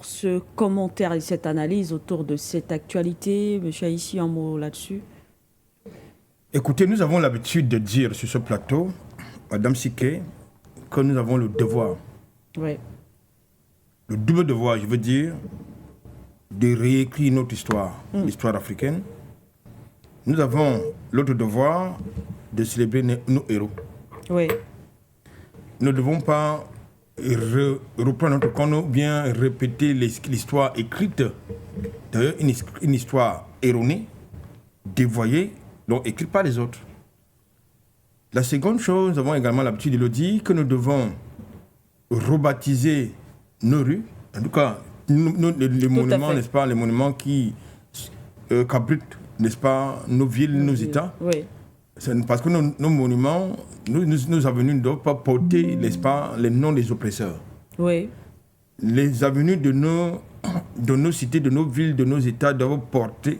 pour ce commentaire et cette analyse autour de cette actualité. Monsieur Aïssi, un mot là-dessus? Écoutez, nous avons l'habitude de dire sur ce plateau, Madame Siké, que nous avons le devoir, Oui. le double devoir, je veux dire, de réécrire notre histoire, l'histoire africaine. Nous avons l'autre devoir de célébrer nos héros. Oui. Nous ne devons pas reprendre notre compte ou bien répéter l'histoire écrite, d'ailleurs une histoire erronée, dévoyée, donc écrite par les autres. La seconde chose, nous avons également l'habitude de le dire, que nous devons rebaptiser nos rues, en tout cas les monuments, n'est-ce pas, les monuments qui qu'abritent, n'est-ce pas, nos villes, nos États. Oui. Parce que nos monuments, nos avenues ne doivent pas porter, n'est-ce pas, les noms des oppresseurs. Oui. Les avenues de nos cités, de nos villes, de nos États doivent porter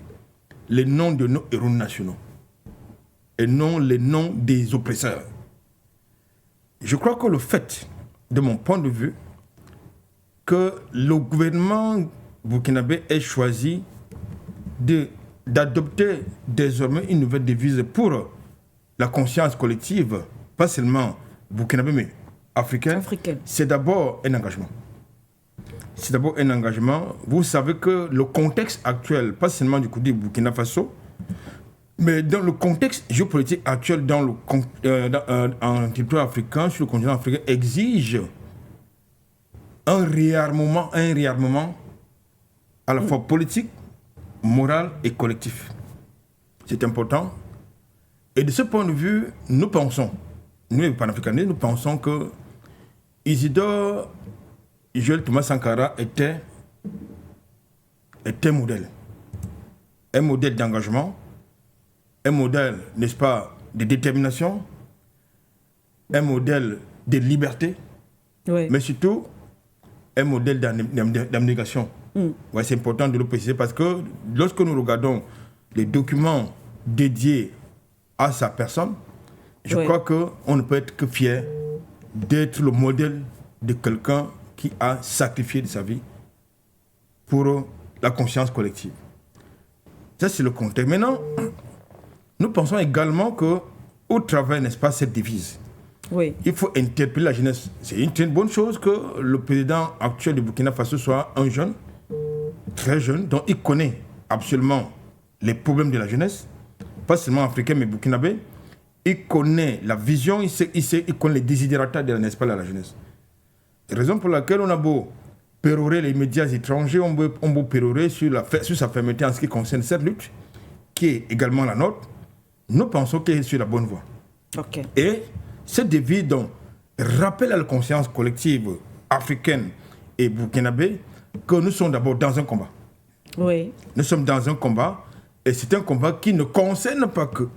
les noms de nos héros nationaux et non les noms des oppresseurs. Je crois que le fait, de mon point de vue, que le gouvernement burkinabé ait choisi d'adopter désormais une nouvelle devise pour la conscience collective, pas seulement burkinabé, mais africaine. C'est d'abord un engagement. C'est d'abord un engagement. Vous savez que le contexte actuel, pas seulement du côté du Burkina Faso, mais dans le contexte géopolitique actuel en territoire africain, sur le continent africain, exige un réarmement à la fois politique, moral et collectif. C'est important. Et de ce point de vue, nous pensons, nous les panafricanistes, nous pensons que Isidore Jules Thomas Sankara était un modèle. Un modèle d'engagement, un modèle, n'est-ce pas, de détermination, un modèle de liberté, oui. Mais surtout un modèle d'abnégation. Ouais, c'est important de le préciser parce que lorsque nous regardons les documents dédiés à sa personne, je crois qu'on ne peut être que fier d'être le modèle de quelqu'un qui a sacrifié de sa vie pour la conscience collective. Ça, c'est le contexte. Maintenant, nous pensons également qu'au travers, n'est-ce pas, cette devise, il faut interpeller la jeunesse. C'est une très bonne chose que le président actuel du Burkina Faso soit un jeune, très jeune, dont il connaît absolument les problèmes de la jeunesse, pas seulement africain, mais burkinabé. Il connaît la vision, il connaît les desiderata de la jeunesse. Raison pour laquelle on a beau pérorer les médias étrangers, on beau pérorer sur sa fermeté en ce qui concerne cette lutte, qui est également la nôtre, nous pensons qu'elle est sur la bonne voie. Et cette devise donc rappelle à la conscience collective africaine et burkinabé que nous sommes d'abord dans un combat. Oui. Nous sommes dans un combat, et c'est un combat qui ne concerne pas que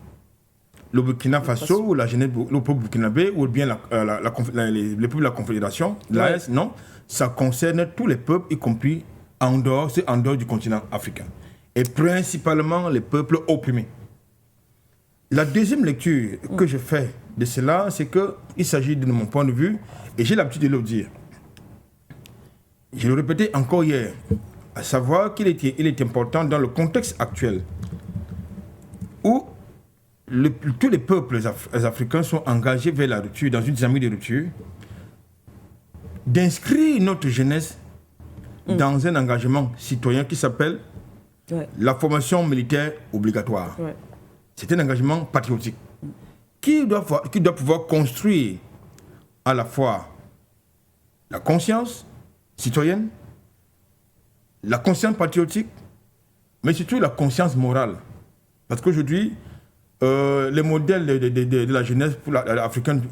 le Burkina Faso ou la jeunesse, le peuple burkinabé ou bien les peuples de la Confédération, l'AES, non. Ça concerne tous les peuples, y compris en dehors du continent africain. Et principalement les peuples opprimés. La deuxième lecture que je fais de cela, c'est qu'il s'agit de mon point de vue, et j'ai l'habitude de le dire. Je le répétais encore hier, à savoir qu'il est important dans le contexte actuel où tous les peuples africains sont engagés vers la rupture, dans une dynamique de rupture, d'inscrire notre jeunesse dans un engagement citoyen qui s'appelle la formation militaire obligatoire. C'est un engagement patriotique qui doit pouvoir construire à la fois la conscience citoyenne, la conscience patriotique, mais surtout la conscience morale. Parce qu'aujourd'hui, les modèles de la jeunesse africaine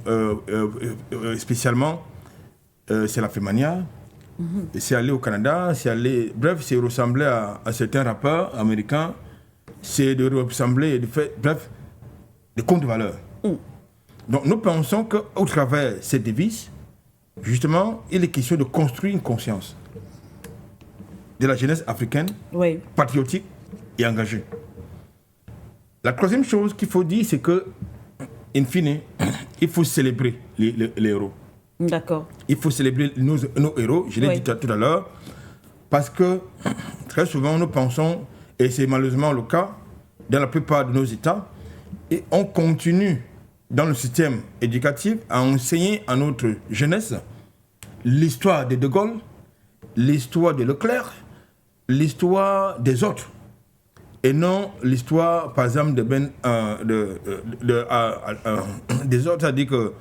spécialement, c'est la fémania, c'est aller au Canada, c'est ressembler à certains rappeurs américains, c'est de ressembler, bref, des comptes de valeur. Donc nous pensons qu'au travers de cette devise, justement, il est question de construire une conscience de la jeunesse africaine, patriotique et engagée. La troisième chose qu'il faut dire, c'est que, in fine, il faut célébrer les héros. D'accord. Il faut célébrer nos héros, je l'ai dit tout à l'heure, Parce que très souvent, nous pensons, et c'est malheureusement le cas dans la plupart de nos États, et on continue dans le système éducatif à enseigner à notre jeunesse l'histoire de De Gaulle, l'histoire de Leclerc, l'histoire des autres, et non l'histoire, par exemple, des autres. C'est-à-dire que,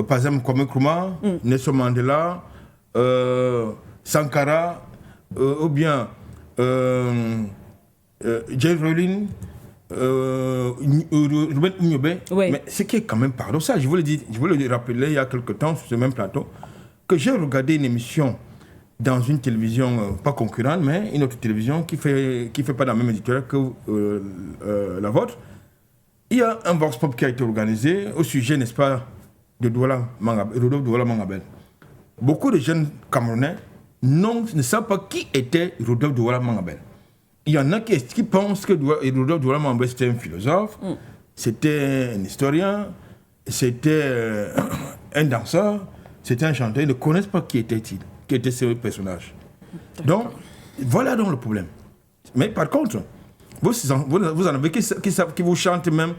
par exemple, Kwame Nkrumah, Nelson Mandela, Sankara, ou bien Jay Rowling, Ruben Ignobe. Oui. Mais ce qui est quand même paradoxal, je vous le rappeler il y a quelque temps sur ce même plateau, que j'ai regardé une émission dans une télévision, pas concurrente, mais une autre télévision qui fait pas dans la même éditoriale que la vôtre. Il y a un vox pop qui a été organisé au sujet, n'est-ce pas, de Rodolphe Douala Mangabel. Beaucoup de jeunes Camerounais ne savent pas qui était Rodolphe Douala Mangabel. Il y en a qui pensent que Rodolphe Douala Mangabel c'était un philosophe, c'était un historien, c'était un danseur, c'était un chanteur. Ils ne connaissent pas qui était ce personnage. Donc, voilà donc le problème. Mais par contre, vous en avez qui vous chantent même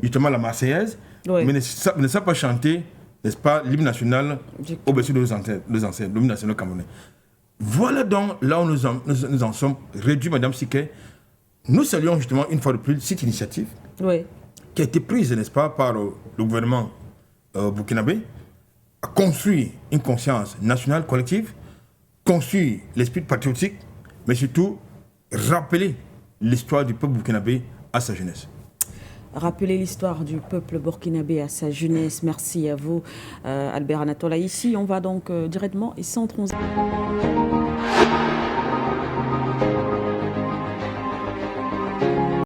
justement la Marseillaise, oui, mais ne savent pas chanter, n'est-ce pas, l'hymne national au-dessus de nos ancêtres, l'hymne national camerounais. Voilà donc là où nous en sommes réduits, Madame Siké. Nous saluons justement une fois de plus cette initiative, oui, qui a été prise, n'est-ce pas, par le gouvernement burkinabé, à construire une conscience nationale collective, construire l'esprit patriotique, mais surtout rappeler l'histoire du peuple burkinabé à sa jeunesse. Rappeler l'histoire du peuple burkinabé à sa jeunesse. Merci à vous, Albert Anatola. Ici, on va donc directement et sans transition.